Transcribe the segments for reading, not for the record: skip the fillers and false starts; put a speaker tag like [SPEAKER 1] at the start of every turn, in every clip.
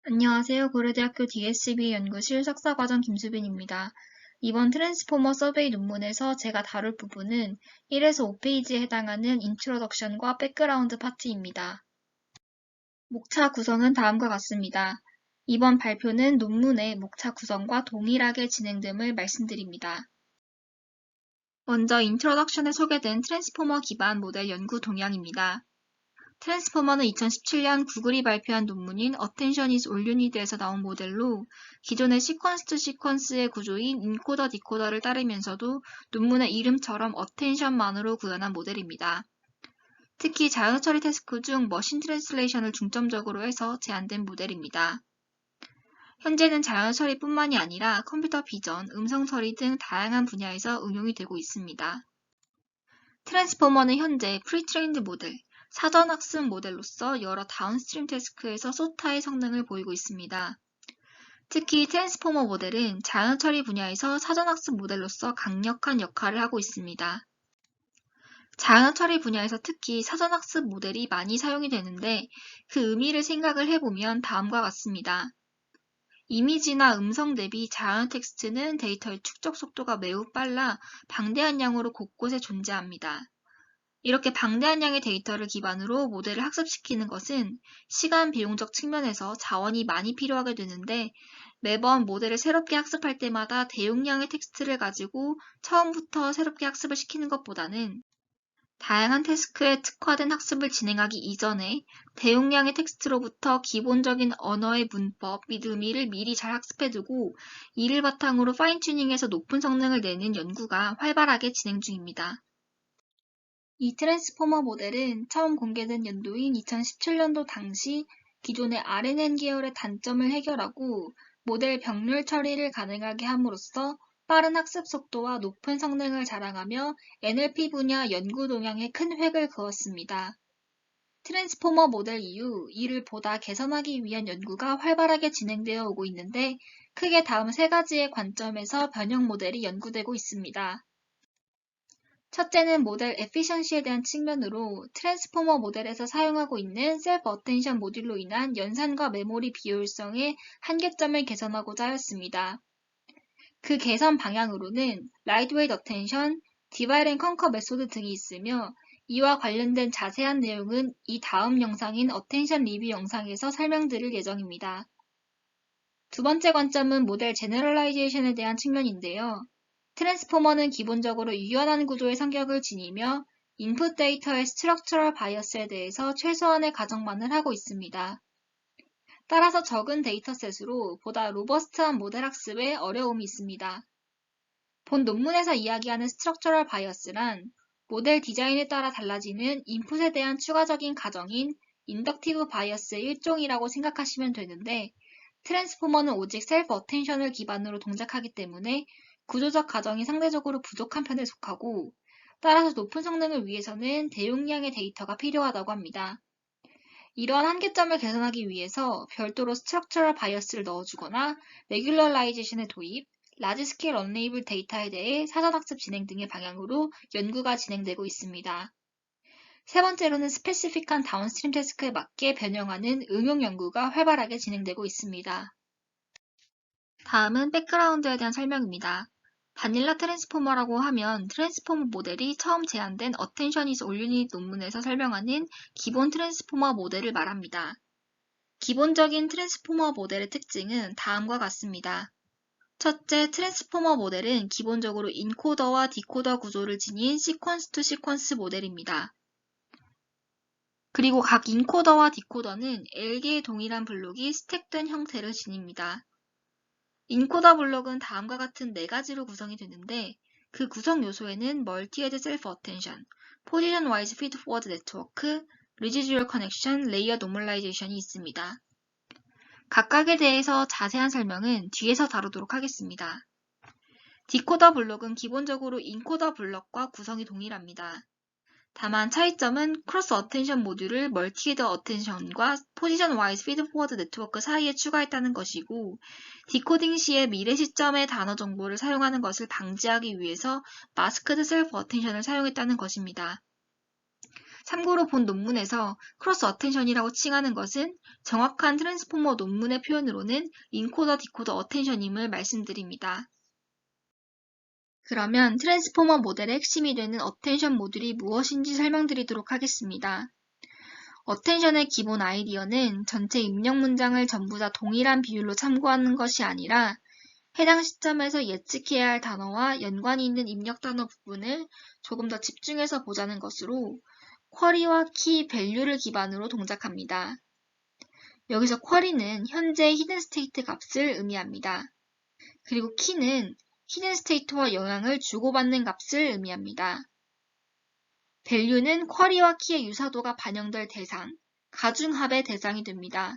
[SPEAKER 1] 안녕하세요. 고려대학교 DSB 연구실 석사과정 김수빈입니다. 이번 트랜스포머 서베이 논문에서 제가 다룰 부분은 1에서 5페이지에 해당하는 인트로덕션과 백그라운드 파트입니다. 목차 구성은 다음과 같습니다. 이번 발표는 논문의 목차 구성과 동일하게 진행됨을 말씀드립니다. 먼저 인트로덕션에 소개된 트랜스포머 기반 모델 연구 동향입니다. 트랜스포머는 2017년 구글이 발표한 논문인 Attention is all you need에서 나온 모델로 기존의 시퀀스 투 시퀀스의 구조인 인코더 디코더를 따르면서도 논문의 이름처럼 Attention만으로 구현한 모델입니다. 특히 자연어 처리 태스크 중 머신 트랜슬레이션을 중점적으로 해서 제안된 모델입니다. 현재는 자연어 처리뿐만이 아니라 컴퓨터 비전, 음성 처리 등 다양한 분야에서 응용이 되고 있습니다. 트랜스포머는 현재 프리트레인드 모델, 사전학습 모델로서 여러 다운스트림 태스크에서 소타의 성능을 보이고 있습니다. 특히 트랜스포머 모델은 자연어 처리 분야에서 사전학습 모델로서 강력한 역할을 하고 있습니다. 자연어 처리 분야에서 특히 사전학습 모델이 많이 사용이 되는데 그 의미를 생각을 해보면 다음과 같습니다. 이미지나 음성 대비 자연어 텍스트는 데이터의 축적 속도가 매우 빨라 방대한 양으로 곳곳에 존재합니다. 이렇게 방대한 양의 데이터를 기반으로 모델을 학습시키는 것은 시간 비용적 측면에서 자원이 많이 필요하게 되는데 매번 모델을 새롭게 학습할 때마다 대용량의 텍스트를 가지고 처음부터 새롭게 학습을 시키는 것보다는 다양한 태스크에 특화된 학습을 진행하기 이전에 대용량의 텍스트로부터 기본적인 언어의 문법 및 의미를 미리 잘 학습해두고 이를 바탕으로 파인튜닝해서 높은 성능을 내는 연구가 활발하게 진행 중입니다. 이 트랜스포머 모델은 처음 공개된 연도인 2017년도 당시 기존의 RNN 계열의 단점을 해결하고 모델 병렬 처리를 가능하게 함으로써 빠른 학습 속도와 높은 성능을 자랑하며 NLP 분야 연구 동향에 큰 획을 그었습니다. 트랜스포머 모델 이후 이를 보다 개선하기 위한 연구가 활발하게 진행되어 오고 있는데 크게 다음 세 가지의 관점에서 변형 모델이 연구되고 있습니다. 첫째는 모델 에피션시에 대한 측면으로 트랜스포머 모델에서 사용하고 있는 셀프 어텐션 모듈로 인한 연산과 메모리 비효율성의 한계점을 개선하고자 하였습니다. 그 개선 방향으로는 라이트웨이트 어텐션, 디바이드 앤 컨커 메소드 등이 있으며 이와 관련된 자세한 내용은 이 다음 영상인 어텐션 리뷰 영상에서 설명드릴 예정입니다. 두 번째 관점은 모델 제너럴라이제이션에 대한 측면인데요. 트랜스포머는 기본적으로 유연한 구조의 성격을 지니며 인풋 데이터의 스트럭처럴 바이어스에 대해서 최소한의 가정만을 하고 있습니다. 따라서 적은 데이터셋으로 보다 로버스트한 모델 학습에 어려움이 있습니다. 본 논문에서 이야기하는 스트럭처럴 바이어스란 모델 디자인에 따라 달라지는 인풋에 대한 추가적인 가정인 인덕티브 바이어스의 일종이라고 생각하시면 되는데 트랜스포머는 오직 셀프 어텐션을 기반으로 동작하기 때문에 구조적 가정이 상대적으로 부족한 편에 속하고 따라서 높은 성능을 위해서는 대용량의 데이터가 필요하다고 합니다. 이러한 한계점을 개선하기 위해서 별도로 스트럭처럴 바이어스를 넣어주거나 레귤러라이제이션의 도입, 라지 스케일 언레이블 데이터에 대해 사전학습 진행 등의 방향으로 연구가 진행되고 있습니다. 세 번째로는 스페시픽한 다운스트림 태스크에 맞게 변형하는 응용 연구가 활발하게 진행되고 있습니다. 다음은 백그라운드에 대한 설명입니다. 바닐라 트랜스포머라고 하면 트랜스포머 모델이 처음 제안된 Attention is all you need 논문에서 설명하는 기본 트랜스포머 모델을 말합니다. 기본적인 트랜스포머 모델의 특징은 다음과 같습니다. 첫째, 트랜스포머 모델은 기본적으로 인코더와 디코더 구조를 지닌 시퀀스 투 시퀀스 모델입니다. 그리고 각 인코더와 디코더는 L개의 동일한 블록이 스택된 형태를 지닙니다. 인코더 블록은 다음과 같은 네 가지로 구성이 되는데 그 구성 요소에는 멀티-에드 셀프 어텐션, 포지션 와이즈 피드포워드 네트워크, 리지듀얼 커넥션, 레이어 노멀라이제이션이 있습니다. 각각에 대해서 자세한 설명은 뒤에서 다루도록 하겠습니다. 디코더 블록은 기본적으로 인코더 블록과 구성이 동일합니다. 다만 차이점은 크로스 어텐션 모듈을 멀티-에드 어텐션과 포지션 와이즈 피드포워드 네트워크 사이에 추가했다는 것이고 디코딩 시에 미래 시점의 단어 정보를 사용하는 것을 방지하기 위해서 마스크드 셀프 어텐션을 사용했다는 것입니다. 참고로 본 논문에서 크로스 어텐션이라고 칭하는 것은 정확한 트랜스포머 논문의 표현으로는 인코더 디코더 어텐션임을 말씀드립니다. 그러면 트랜스포머 모델의 핵심이 되는 어텐션 모듈이 무엇인지 설명드리도록 하겠습니다. 어텐션의 기본 아이디어는 전체 입력 문장을 전부 다 동일한 비율로 참고하는 것이 아니라 해당 시점에서 예측해야 할 단어와 연관이 있는 입력 단어 부분을 조금 더 집중해서 보자는 것으로 쿼리와 키, 밸류를 기반으로 동작합니다. 여기서 쿼리는 현재의 히든 스테이트 값을 의미합니다. 그리고 키는 히든 스테이트와 영향을 주고받는 값을 의미합니다. 밸류는 쿼리와 키의 유사도가 반영될 대상, 가중합의 대상이 됩니다.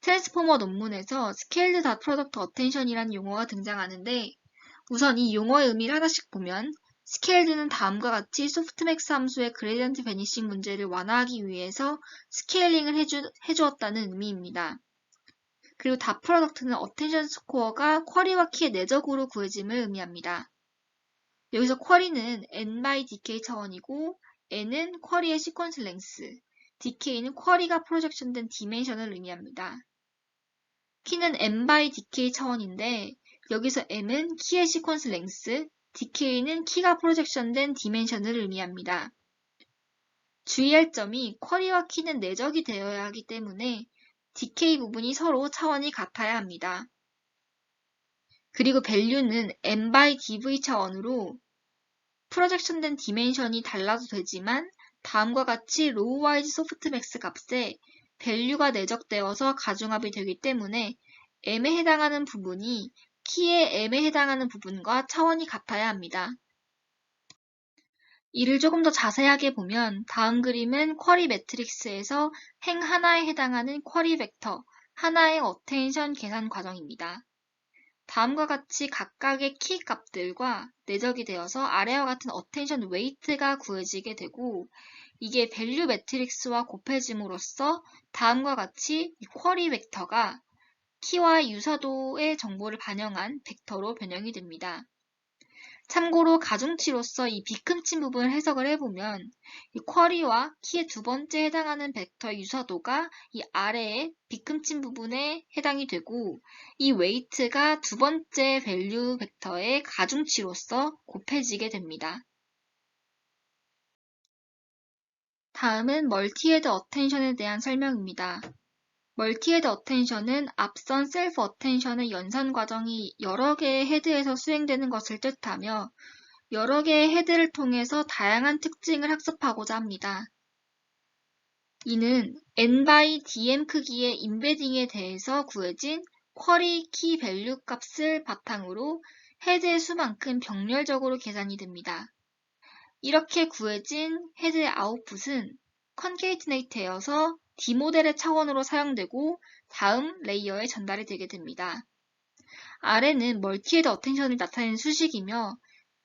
[SPEAKER 1] 트랜스포머 논문에서 스케일드 닷 프로덕트 어텐션이라는 용어가 등장하는데 우선 이 용어의 의미를 하나씩 보면 스케일드는 다음과 같이 소프트맥스 함수의 그레디언트 베니싱 문제를 완화하기 위해서 스케일링을 해주었다는 의미입니다. 그리고 닷 프로덕트는 어텐션 스코어가 쿼리와 키의 내적으로 구해짐을 의미합니다. 여기서 쿼리는 n by dk 차원이고 n은 쿼리의 시퀀스 랭스, dk는 쿼리가 프로젝션된 디멘션을 의미합니다. 키는 n by dk 차원인데 여기서 m은 키의 시퀀스 랭스, dk는 키가 프로젝션된 디멘션을 의미합니다. 주의할 점이 쿼리와 키는 내적이 되어야 하기 때문에 dk 부분이 서로 차원이 같아야 합니다. 그리고 밸류는 n by dv 차원으로 프로젝션된 디멘션이 달라도 되지만 다음과 같이 로우와이즈 소프트맥스 값에 밸류가 내적되어서 가중합이 되기 때문에 m에 해당하는 부분이 키의 m에 해당하는 부분과 차원이 같아야 합니다. 이를 조금 더 자세하게 보면 다음 그림은 쿼리 매트릭스에서 행 하나에 해당하는 쿼리 벡터 하나의 어텐션 계산 과정입니다. 다음과 같이 각각의 키 값들과 내적이 되어서 아래와 같은 어텐션 웨이트가 구해지게 되고 이게 밸류 매트릭스와 곱해짐으로써 다음과 같이 이 쿼리 벡터가 키와 유사도의 정보를 반영한 벡터로 변형이 됩니다. 참고로 가중치로서 이 비큼친 부분을 해석을 해보면 이 쿼리와 키의 두 번째 해당하는 벡터의 유사도가 이 아래의 비큼친 부분에 해당이 되고 이 웨이트가 두 번째 밸류 벡터의 가중치로서 곱해지게 됩니다. 다음은 멀티헤드 어텐션에 대한 설명입니다. 멀티헤드 어텐션은 앞선 셀프 어텐션의 연산 과정이 여러 개의 헤드에서 수행되는 것을 뜻하며 여러 개의 헤드를 통해서 다양한 특징을 학습하고자 합니다. 이는 n by dm 크기의 임베딩에 대해서 구해진 쿼리 키 밸류 값을 바탕으로 헤드의 수만큼 병렬적으로 계산이 됩니다. 이렇게 구해진 헤드의 아웃풋은 컨케이트네이트 되어서 D모델의 차원으로 사용되고 다음 레이어에 전달이 되게 됩니다. 아래는 멀티헤드 어텐션을 나타내는 수식이며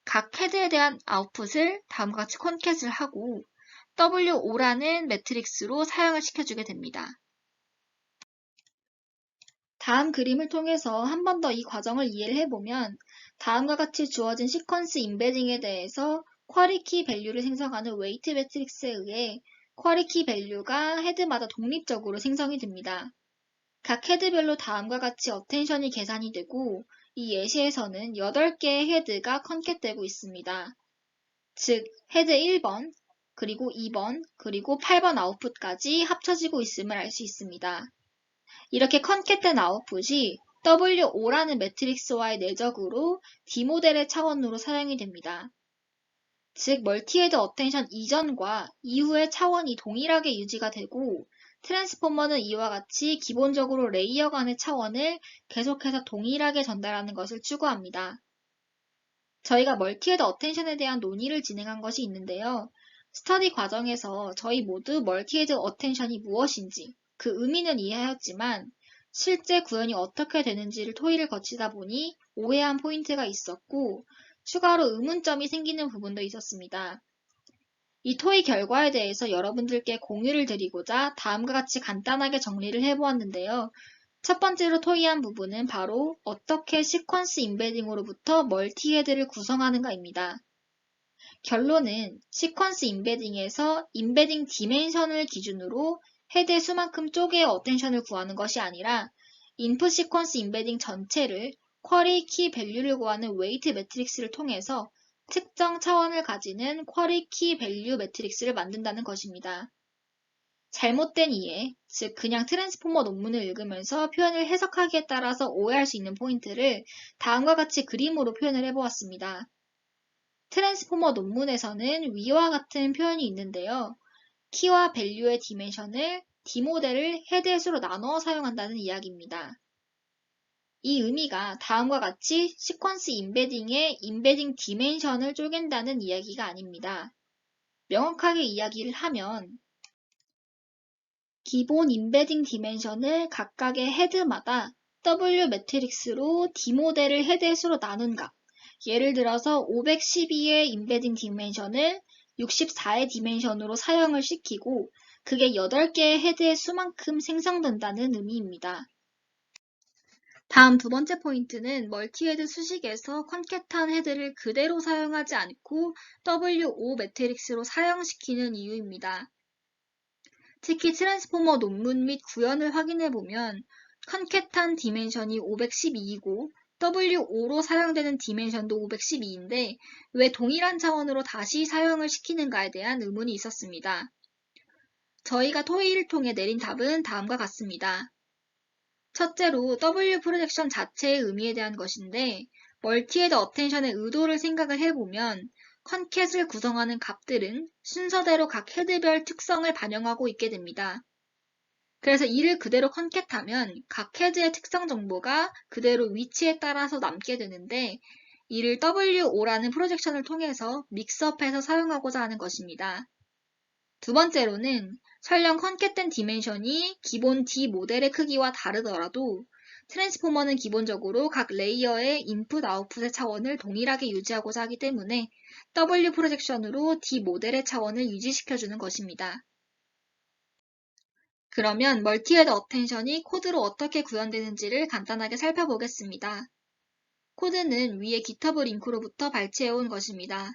[SPEAKER 1] 각 헤드에 대한 아웃풋을 다음과 같이 컨캣을 하고 W5라는 매트릭스로 사용을 시켜주게 됩니다. 다음 그림을 통해서 한 번 더 이 과정을 이해를 해보면 다음과 같이 주어진 시퀀스 임베딩에 대해서 쿼리 키 밸류를 생성하는 웨이트 매트릭스에 의해 쿼리 키 밸류가 헤드마다 독립적으로 생성이 됩니다. 각 헤드별로 다음과 같이 어텐션이 계산이 되고 이 예시에서는 8개의 헤드가 컨캣되고 있습니다. 즉 헤드 1번, 그리고 2번, 그리고 8번 아웃풋까지 합쳐지고 있음을 알 수 있습니다. 이렇게 컨캣된 아웃풋이 W5라는 매트릭스와의 내적으로 D모델의 차원으로 사용이 됩니다. 즉 멀티헤드 어텐션 이전과 이후의 차원이 동일하게 유지가 되고 트랜스포머는 이와 같이 기본적으로 레이어 간의 차원을 계속해서 동일하게 전달하는 것을 추구합니다. 저희가 멀티헤드 어텐션에 대한 논의를 진행한 것이 있는데요. 스터디 과정에서 저희 모두 멀티헤드 어텐션이 무엇인지 그 의미는 이해하였지만 실제 구현이 어떻게 되는지를 토의를 거치다 보니 오해한 포인트가 있었고 추가로 의문점이 생기는 부분도 있었습니다. 이 토의 결과에 대해서 여러분들께 공유를 드리고자 다음과 같이 간단하게 정리를 해보았는데요. 첫 번째로 토의한 부분은 바로 어떻게 시퀀스 임베딩으로부터 멀티헤드를 구성하는가입니다. 결론은 시퀀스 임베딩에서 임베딩 디멘션을 기준으로 헤드의 수만큼 쪽의 어텐션을 구하는 것이 아니라 인풋 시퀀스 임베딩 전체를 쿼리 키 밸류를 구하는 웨이트 매트릭스를 통해서 특정 차원을 가지는 쿼리 키 밸류 매트릭스를 만든다는 것입니다. 잘못된 이해, 즉 그냥 트랜스포머 논문을 읽으면서 표현을 해석하기에 따라서 오해할 수 있는 포인트를 다음과 같이 그림으로 표현을 해보았습니다. 트랜스포머 논문에서는 위와 같은 표현이 있는데요. 키와 밸류의 디멘션을 D모델을 헤드의 수로 나누어 사용한다는 이야기입니다. 이 의미가 다음과 같이 시퀀스 임베딩의 임베딩 디멘션을 쪼갠다는 이야기가 아닙니다. 명확하게 이야기를 하면 기본 임베딩 디멘션을 각각의 헤드마다 W 매트릭스로 D모델을 헤드의 수로 나눈 값, 예를 들어서 512의 임베딩 디멘션을 64의 디멘션으로 사용을 시키고 그게 8개의 헤드의 수만큼 생성된다는 의미입니다. 다음 두 번째 포인트는 멀티헤드 수식에서 컨캣한 헤드를 그대로 사용하지 않고 W5 매트릭스로 사용시키는 이유입니다. 특히 트랜스포머 논문 및 구현을 확인해보면 컨캣한 디멘션이 512이고 W5로 사용되는 디멘션도 512인데 왜 동일한 차원으로 다시 사용을 시키는가에 대한 의문이 있었습니다. 저희가 토의를 통해 내린 답은 다음과 같습니다. 첫째로 W 프로젝션 자체의 의미에 대한 것인데 멀티헤드 어텐션의 의도를 생각을 해보면 컨캣을 구성하는 값들은 순서대로 각 헤드별 특성을 반영하고 있게 됩니다. 그래서 이를 그대로 컨캣하면 각 헤드의 특성 정보가 그대로 위치에 따라서 남게 되는데 이를 W5라는 프로젝션을 통해서 믹스업해서 사용하고자 하는 것입니다. 두 번째로는 설령 컨캣된 디멘션이 기본 D 모델의 크기와 다르더라도 트랜스포머는 기본적으로 각 레이어의 인풋 아웃풋의 차원을 동일하게 유지하고자 하기 때문에 W 프로젝션으로 D 모델의 차원을 유지시켜주는 것입니다. 그러면 멀티헤드 어텐션이 코드로 어떻게 구현되는지를 간단하게 살펴보겠습니다. 코드는 위에 GitHub 링크로부터 발췌해온 것입니다.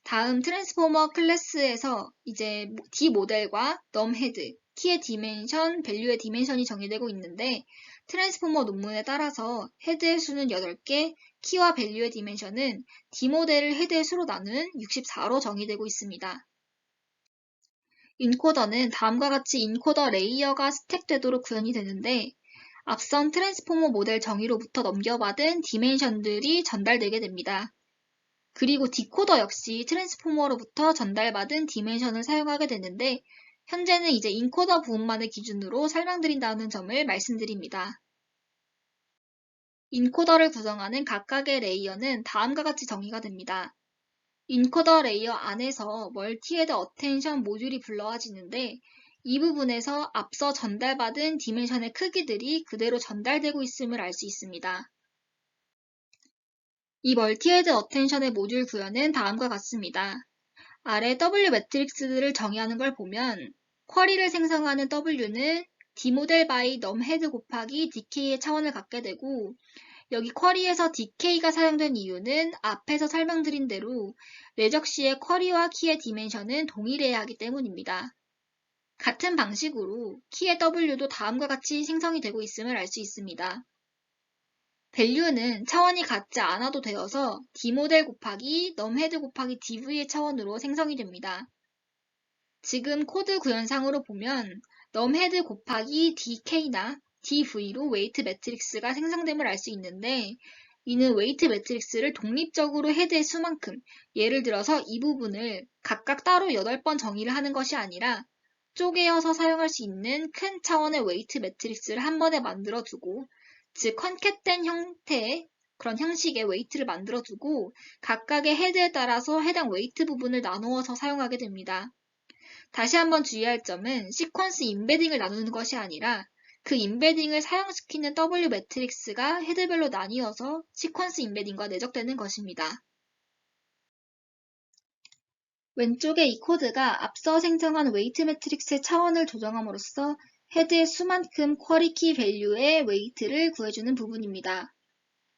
[SPEAKER 1] 다음 트랜스포머 클래스에서 이제 D 모델과 num 헤드, 키의 디멘션, 밸류의 디멘션이 정의되고 있는데 트랜스포머 논문에 따라서 헤드의 수는 8개, 키와 밸류의 디멘션은 D 모델을 헤드의 수로 나눈 64로 정의되고 있습니다. 인코더는 다음과 같이 인코더 레이어가 스택되도록 구현이 되는데 앞선 트랜스포머 모델 정의로부터 넘겨받은 디멘션들이 전달되게 됩니다. 그리고 디코더 역시 트랜스포머로부터 전달받은 디멘션을 사용하게 되는데 현재는 이제 인코더 부분만을 기준으로 설명드린다는 점을 말씀드립니다. 인코더를 구성하는 각각의 레이어는 다음과 같이 정의가 됩니다. 인코더 레이어 안에서 멀티헤드 어텐션 모듈이 불러와지는데 이 부분에서 앞서 전달받은 디멘션의 크기들이 그대로 전달되고 있음을 알 수 있습니다. 이 멀티헤드 어텐션의 모듈 구현은 다음과 같습니다. 아래 W 매트릭스들을 정의하는 걸 보면 쿼리를 생성하는 W는 D모델 by num 헤드 곱하기 DK의 차원을 갖게 되고 여기 쿼리에서 DK가 사용된 이유는 앞에서 설명드린 대로 내적 시의 쿼리와 키의 디멘션은 동일해야 하기 때문입니다. 같은 방식으로 키의 W도 다음과 같이 생성이 되고 있음을 알 수 있습니다. 밸류는 차원이 같지 않아도 되어서 D모델 곱하기 num 헤드 곱하기 DV의 차원으로 생성이 됩니다. 지금 코드 구현상으로 보면 num 헤드 곱하기 DK나 DV로 웨이트 매트릭스가 생성됨을 알 수 있는데 이는 웨이트 매트릭스를 독립적으로 헤드의 수만큼 예를 들어서 이 부분을 각각 따로 8번 정의를 하는 것이 아니라 쪼개어서 사용할 수 있는 큰 차원의 웨이트 매트릭스를 한 번에 만들어 두고 즉 컨캣된 형태의 그런 형식의 웨이트를 만들어 두고 각각의 헤드에 따라서 해당 웨이트 부분을 나누어서 사용하게 됩니다. 다시 한번 주의할 점은 시퀀스 임베딩을 나누는 것이 아니라 그 임베딩을 사용시키는 W 매트릭스가 헤드별로 나뉘어서 시퀀스 임베딩과 내적되는 것입니다. 왼쪽의 이 코드가 앞서 생성한 웨이트 매트릭스의 차원을 조정함으로써 헤드의 수만큼 쿼리 키 밸류의 웨이트를 구해주는 부분입니다.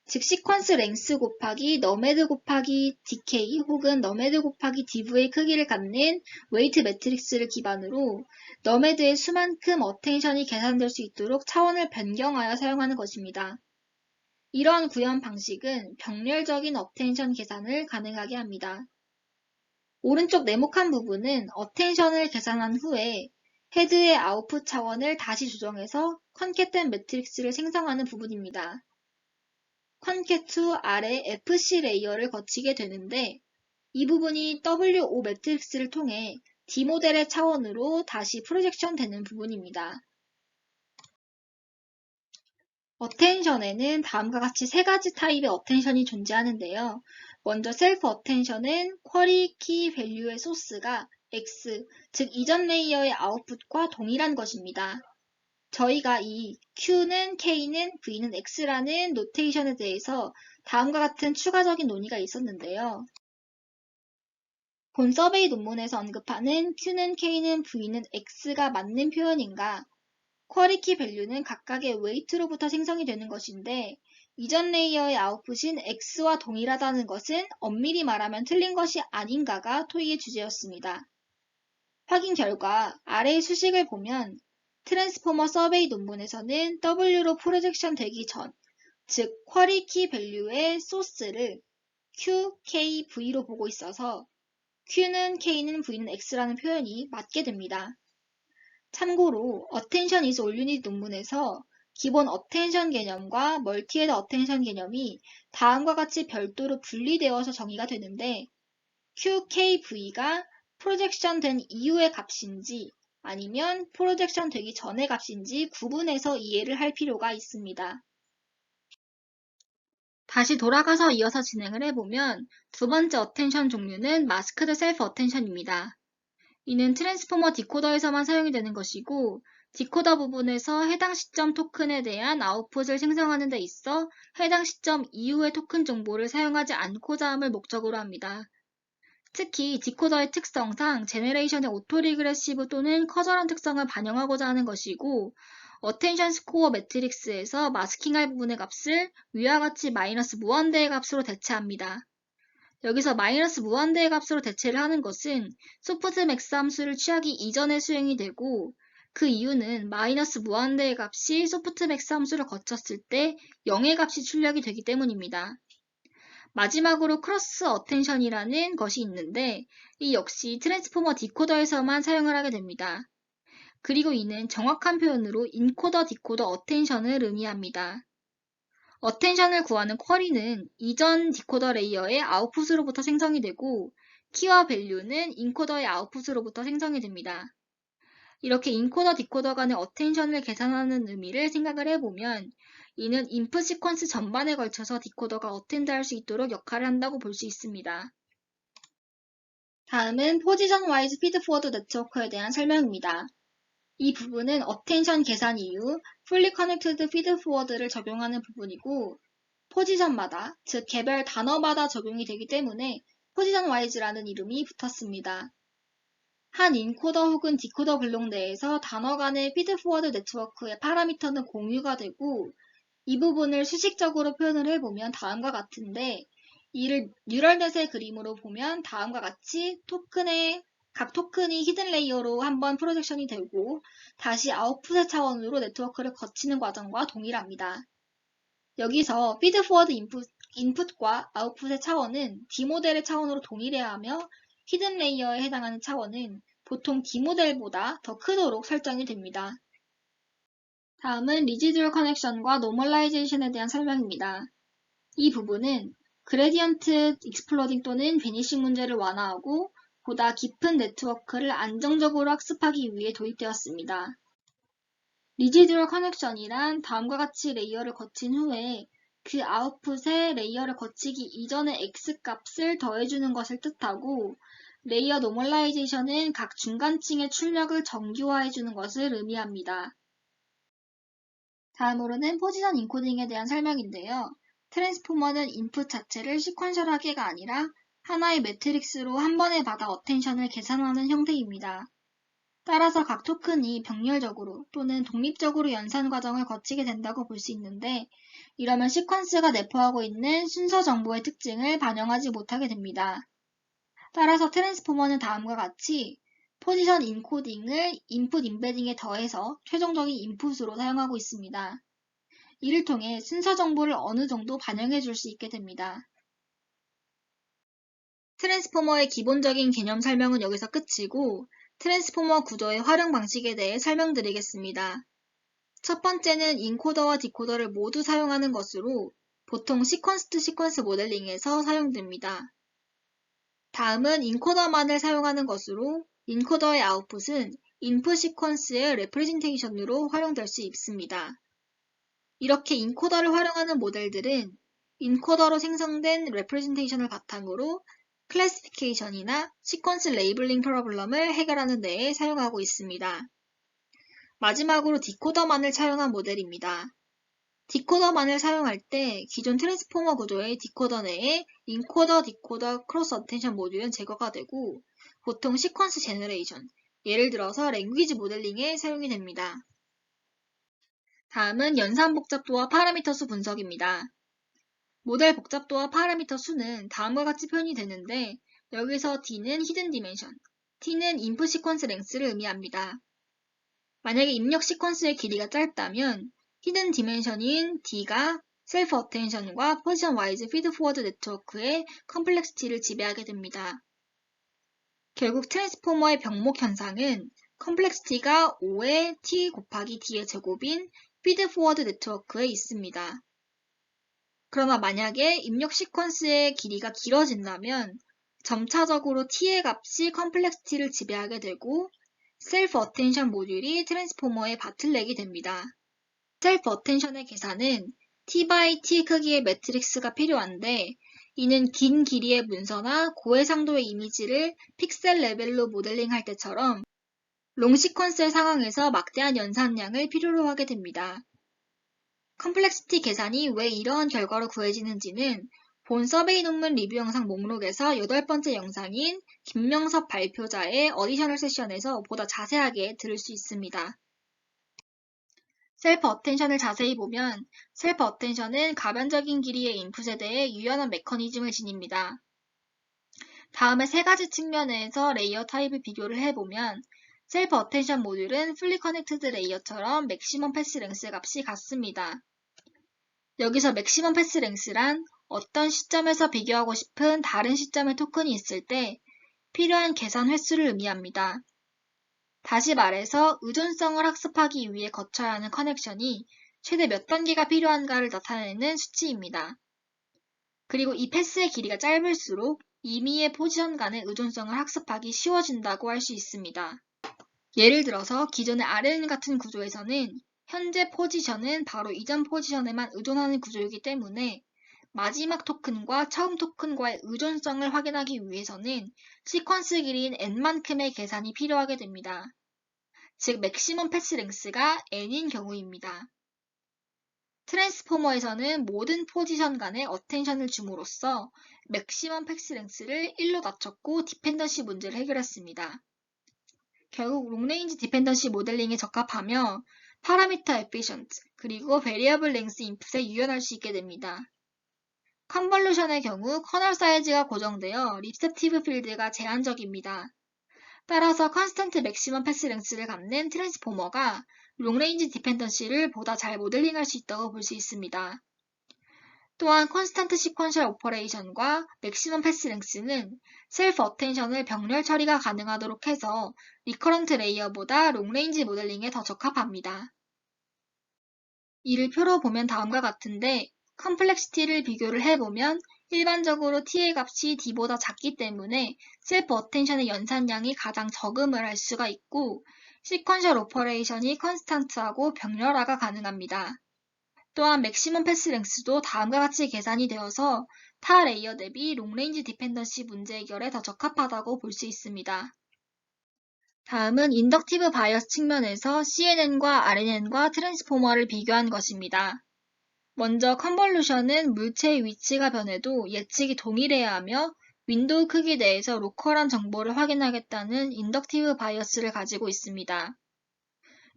[SPEAKER 1] 즉 시퀀스 랭스 곱하기 너메드 곱하기 DK 혹은 너메드 곱하기 DV의 크기를 갖는 웨이트 매트릭스를 기반으로 너메드의 수만큼 어텐션이 계산될 수 있도록 차원을 변경하여 사용하는 것입니다. 이러한 구현 방식은 병렬적인 어텐션 계산을 가능하게 합니다. 오른쪽 네모칸 부분은 어텐션을 계산한 후에 헤드의 아웃풋 차원을 다시 조정해서 컨캣된 매트릭스를 생성하는 부분입니다. 컨캣 후 아래 FC 레이어를 거치게 되는데 이 부분이 WO 매트릭스를 통해 D 모델의 차원으로 다시 프로젝션 되는 부분입니다. 어텐션에는 다음과 같이 세 가지 타입의 어텐션이 존재하는데요. 먼저 셀프 어텐션은 쿼리 키 밸류의 소스가 X, 즉 이전 레이어의 아웃풋과 동일한 것입니다. 저희가 이 Q는 K는 V는 X라는 노테이션에 대해서 다음과 같은 추가적인 논의가 있었는데요. 본 서베이 논문에서 언급하는 Q는 K는 V는 X가 맞는 표현인가? 쿼리키 밸류는 각각의 웨이트로부터 생성이 되는 것인데 이전 레이어의 아웃풋인 X와 동일하다는 것은 엄밀히 말하면 틀린 것이 아닌가가 토의의 주제였습니다. 확인 결과 아래의 수식을 보면 트랜스포머 서베이 논문에서는 W로 프로젝션 되기 전, 즉 쿼리키 밸류의 소스를 Q, K, V로 보고 있어서 Q는 K는 V는 X라는 표현이 맞게 됩니다. 참고로 Attention is all you need 논문에서 기본 어텐션 개념과 멀티헤드 어텐션 개념이 다음과 같이 별도로 분리되어서 정의가 되는데 Q, K, V가 프로젝션 된 이후의 값인지 아니면 프로젝션 되기 전의 값인지 구분해서 이해를 할 필요가 있습니다. 다시 돌아가서 이어서 진행을 해보면 두 번째 어텐션 종류는 마스크드 셀프 어텐션입니다. 이는 트랜스포머 디코더에서만 사용이 되는 것이고 디코더 부분에서 해당 시점 토큰에 대한 아웃풋을 생성하는 데 있어 해당 시점 이후의 토큰 정보를 사용하지 않고자 함을 목적으로 합니다. 특히 디코더의 특성상 제네레이션의 오토리그레시브 또는 커저런 특성을 반영하고자 하는 것이고 어텐션 스코어 매트릭스에서 마스킹할 부분의 값을 위와 같이 마이너스 무한대의 값으로 대체합니다. 여기서 마이너스 무한대의 값으로 대체를 하는 것은 소프트맥스 함수를 취하기 이전에 수행이 되고 그 이유는 마이너스 무한대의 값이 소프트맥스 함수를 거쳤을 때 0의 값이 출력이 되기 때문입니다. 마지막으로 크로스 어텐션이라는 것이 있는데 이 역시 트랜스포머 디코더에서만 사용을 하게 됩니다. 그리고 이는 정확한 표현으로 인코더 디코더 어텐션을 의미합니다. 어텐션을 구하는 쿼리는 이전 디코더 레이어의 아웃풋으로부터 생성이 되고 키와 밸류는 인코더의 아웃풋으로부터 생성이 됩니다. 이렇게 인코더 디코더 간의 어텐션을 계산하는 의미를 생각을 해보면 이는 인풋 시퀀스 전반에 걸쳐서 디코더가 어텐드할 수 있도록 역할을 한다고 볼 수 있습니다. 다음은 포지션 와이즈 피드 포워드 네트워크에 대한 설명입니다. 이 부분은 어텐션 계산 이후 풀리 커넥티드 피드 포워드를 적용하는 부분이고 포지션마다, 즉 개별 단어마다 적용이 되기 때문에 포지션 와이즈라는 이름이 붙었습니다. 한 인코더 혹은 디코더 블록 내에서 단어 간의 피드 포워드 네트워크의 파라미터는 공유가 되고 이 부분을 수식적으로 표현을 해보면 다음과 같은데 이를 뉴럴넷의 그림으로 보면 다음과 같이 각 토큰이 히든 레이어로 한번 프로젝션이 되고 다시 아웃풋의 차원으로 네트워크를 거치는 과정과 동일합니다. 여기서 피드 포워드 인풋과 아웃풋의 차원은 D 모델의 차원으로 동일해야 하며 히든 레이어에 해당하는 차원은 보통 D 모델보다 더 크도록 설정이 됩니다. 다음은 리지듀얼 커넥션과 노멀라이제이션에 대한 설명입니다. 이 부분은 그레디언트 익스플로딩 또는 베니싱 문제를 완화하고 보다 깊은 네트워크를 안정적으로 학습하기 위해 도입되었습니다. 리지듀얼 커넥션이란 다음과 같이 레이어를 거친 후에 그 아웃풋에 레이어를 거치기 이전의 X값을 더해주는 것을 뜻하고 레이어 노멀라이제이션은 각 중간층의 출력을 정규화해주는 것을 의미합니다. 다음으로는 포지션 인코딩에 대한 설명인데요. 트랜스포머는 인풋 자체를 시퀀셜하게가 아니라 하나의 매트릭스로 한 번에 받아 어텐션을 계산하는 형태입니다. 따라서 각 토큰이 병렬적으로 또는 독립적으로 연산 과정을 거치게 된다고 볼 수 있는데, 이러면 시퀀스가 내포하고 있는 순서 정보의 특징을 반영하지 못하게 됩니다. 따라서 트랜스포머는 다음과 같이 포지션 인코딩을 인풋 임베딩에 더해서 최종적인 인풋으로 사용하고 있습니다. 이를 통해 순서 정보를 어느 정도 반영해 줄 수 있게 됩니다. 트랜스포머의 기본적인 개념 설명은 여기서 끝이고, 트랜스포머 구조의 활용 방식에 대해 설명드리겠습니다. 첫 번째는 인코더와 디코더를 모두 사용하는 것으로 보통 시퀀스 투 시퀀스 모델링에서 사용됩니다. 다음은 인코더만을 사용하는 것으로 인코더의 아웃풋은 인풋 시퀀스의 레프레젠테이션으로 활용될 수 있습니다. 이렇게 인코더를 활용하는 모델들은 인코더로 생성된 레프레젠테이션을 바탕으로 클래시피케이션이나 시퀀스 레이블링 프로블럼을 해결하는 데에 사용하고 있습니다. 마지막으로 디코더만을 사용한 모델입니다. 디코더만을 사용할 때 기존 트랜스포머 구조의 디코더 내에 인코더, 디코더, 크로스 어텐션 모듈은 제거가 되고 보통 시퀀스 제너레이션, 예를 들어서 랭귀지 모델링에 사용이 됩니다. 다음은 연산 복잡도와 파라미터 수 분석입니다. 모델 복잡도와 파라미터 수는 다음과 같이 표현이 되는데 여기서 D는 히든 디멘션, T는 인풋 시퀀스 랭스를 의미합니다. 만약에 입력 시퀀스의 길이가 짧다면 히든 디멘션인 D가 셀프 어텐션과 포지션 와이즈 피드 포워드 네트워크의 컴플렉시티를 지배하게 됩니다. 결국 트랜스포머의 병목 현상은 컴플렉시티가 5의 T 곱하기 D의 제곱인 피드 포워드 네트워크에 있습니다. 그러나 만약에 입력 시퀀스의 길이가 길어진다면 점차적으로 T의 값이 컴플렉시티를 지배하게 되고 셀프 어텐션 모듈이 트랜스포머의 바틀렉이 됩니다. 셀프 어텐션의 계산은 T/T 크기의 매트릭스가 필요한데 이는 긴 길이의 문서나 고해상도의 이미지를 픽셀 레벨로 모델링할 때처럼 롱 시퀀스의 상황에서 막대한 연산량을 필요로 하게 됩니다. 컴플렉시티 계산이 왜 이러한 결과로 구해지는지는 본 서베이 논문 리뷰 영상 목록에서 8번째 영상인 김명섭 발표자의 어디셔널 세션에서 보다 자세하게 들을 수 있습니다. 셀프 어텐션을 자세히 보면 셀프 어텐션은 가변적인 길이의 인풋에 대해 유연한 메커니즘을 지닙니다. 다음에 세 가지 측면에서 레이어 타입을 비교를 해보면 셀프 어텐션 모듈은 풀리 커넥트드 레이어처럼 맥시멈 패스 랭스 값이 같습니다. 여기서 맥시멈 패스 랭스란 어떤 시점에서 비교하고 싶은 다른 시점의 토큰이 있을 때 필요한 계산 횟수를 의미합니다. 다시 말해서 의존성을 학습하기 위해 거쳐야 하는 커넥션이 최대 몇 단계가 필요한가를 나타내는 수치입니다. 그리고 이 패스의 길이가 짧을수록 임의의 포지션 간의 의존성을 학습하기 쉬워진다고 할 수 있습니다. 예를 들어서 기존의 RNN 같은 구조에서는 현재 포지션은 바로 이전 포지션에만 의존하는 구조이기 때문에 마지막 토큰과 처음 토큰과의 의존성을 확인하기 위해서는 시퀀스 길이인 n만큼의 계산이 필요하게 됩니다. 즉 맥시멈 패스 랭스가 n인 경우입니다. 트랜스포머에서는 모든 포지션 간에 어텐션을 줌으로써 맥시멈 패스 랭스를 1로 낮췄고 디펜던시 문제를 해결했습니다. 결국 롱레인지 디펜던시 모델링에 적합하며 파라미터 에피션트 그리고 베리어블 랭스 인풋에 유연할 수 있게 됩니다. 컨볼루션의 경우 커널 사이즈가 고정되어 리셉티브 필드가 제한적입니다. 따라서 컨스턴트 맥시멈 패스 랭스를 갖는 트랜스포머가 롱레인지 디펜던시를 보다 잘 모델링할 수 있다고 볼 수 있습니다. 또한 컨스턴트 시퀀셜 오퍼레이션과 맥시멈 패스 랭스는 셀프 어텐션을 병렬 처리가 가능하도록 해서 리커런트 레이어보다 롱레인지 모델링에 더 적합합니다. 이를 표로 보면 다음과 같은데 컴플렉시티를 비교를 해보면 일반적으로 T의 값이 D보다 작기 때문에 셀프 어텐션의 연산량이 가장 적음을 할 수가 있고 시퀀셜 오퍼레이션이 컨스탄트하고 병렬화가 가능합니다. 또한 맥시멈 패스 랭스도 다음과 같이 계산이 되어서 타 레이어 대비 롱레인지 디펜던시 문제 해결에 더 적합하다고 볼 수 있습니다. 다음은 인덕티브 바이어스 측면에서 CNN과 RNN과 트랜스포머를 비교한 것입니다. 먼저 컨볼루션은 물체의 위치가 변해도 예측이 동일해야 하며 윈도우 크기 내에서 로컬한 정보를 확인하겠다는 인덕티브 바이어스를 가지고 있습니다.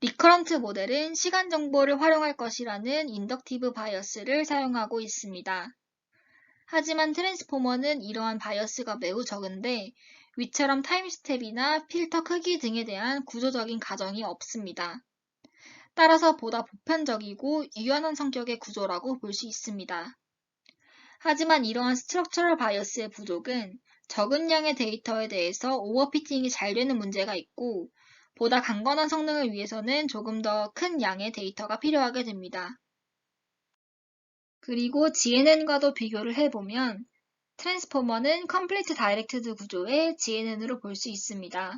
[SPEAKER 1] 리커런트 모델은 시간 정보를 활용할 것이라는 인덕티브 바이어스를 사용하고 있습니다. 하지만 트랜스포머는 이러한 바이어스가 매우 적은데 위처럼 타임스텝이나 필터 크기 등에 대한 구조적인 가정이 없습니다. 따라서 보다 보편적이고 유연한 성격의 구조라고 볼 수 있습니다. 하지만 이러한 스트럭처럴 바이어스의 부족은 적은 양의 데이터에 대해서 오버피팅이 잘 되는 문제가 있고 보다 강건한 성능을 위해서는 조금 더 큰 양의 데이터가 필요하게 됩니다. 그리고 GNN과도 비교를 해보면 트랜스포머는 컴플리트 다이렉트드 구조의 GNN으로 볼 수 있습니다.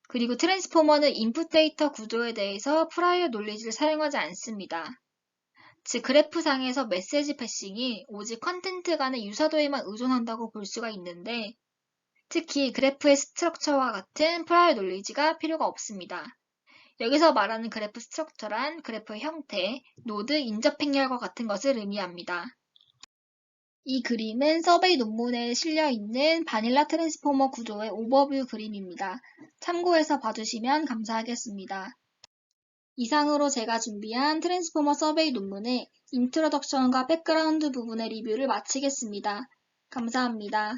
[SPEAKER 1] 그리고 트랜스포머는 인풋 데이터 구조에 대해서 프라이어 놀리지를 사용하지 않습니다. 즉 그래프상에서 메시지 패싱이 오직 컨텐트 간의 유사도에만 의존한다고 볼 수가 있는데 특히 그래프의 스트럭처와 같은 프라이어 놀리지가 필요가 없습니다. 여기서 말하는 그래프 스트럭처란 그래프의 형태, 노드, 인접 행렬과 같은 것을 의미합니다. 이 그림은 서베이 논문에 실려있는 바닐라 트랜스포머 구조의 오버뷰 그림입니다. 참고해서 봐주시면 감사하겠습니다. 이상으로 제가 준비한 트랜스포머 서베이 논문의 인트로덕션과 백그라운드 부분의 리뷰를 마치겠습니다. 감사합니다.